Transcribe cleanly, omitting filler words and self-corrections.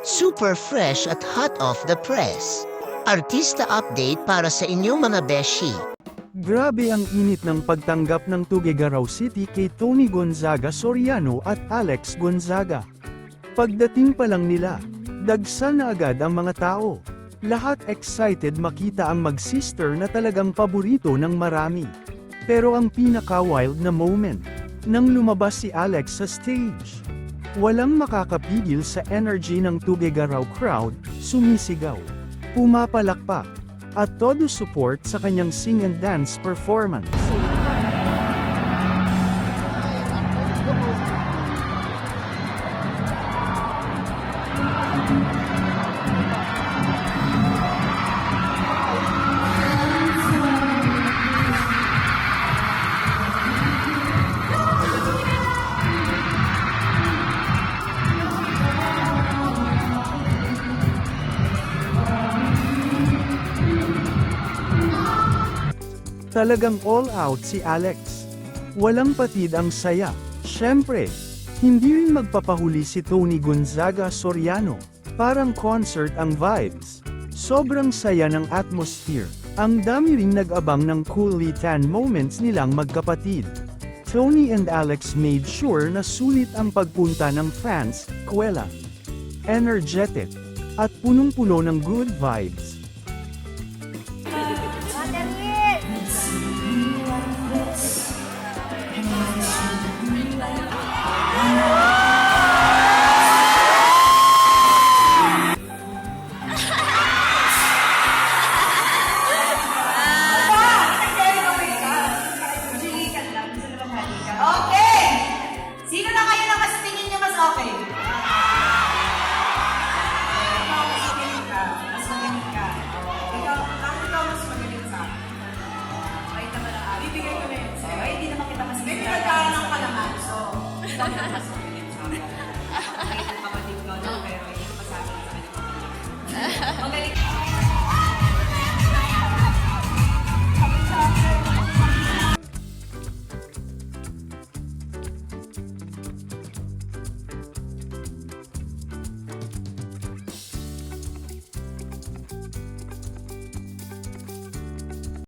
Super fresh at hot off the press. Artista update para sa inyong mga beshi. Grabe ang init ng pagtanggap ng Tuguegarao City kay Tony Gonzaga Soriano at Alex Gonzaga. Pagdating pa lang nila, dagsa na agad ang mga tao. Lahat excited makita ang mag-sister na talagang paborito ng marami. Pero ang pinaka-wild na moment, nang lumabas si Alex sa stage. Walang makakapigil sa energy ng Tuguegarao crowd, sumisigaw, pumapalakpak, at todo support sa kanyang sing and dance performance. Talagang all out si Alex. Walang patid ang saya. Syempre, hindi rin magpapahuli si Tony Gonzaga Soriano. Parang concert ang vibes. Sobrang saya ng atmosphere. Ang dami ring nag-abang ng coolly tan moments nilang magkapatid. Tony and Alex made sure na sulit ang pagpunta ng fans, kwela, energetic, at punong-puno ng good vibes. Okay! Sino na kayo na mas tingin niyo mas okay? Ikaw mas magaling ka. Mas magaling ka. Ikaw mas magaling ka. Ay, naman ang bibigay ko na yun sa'yo. Ay, hindi naman kita mas magaling. May pinagkaalang ka naman. So,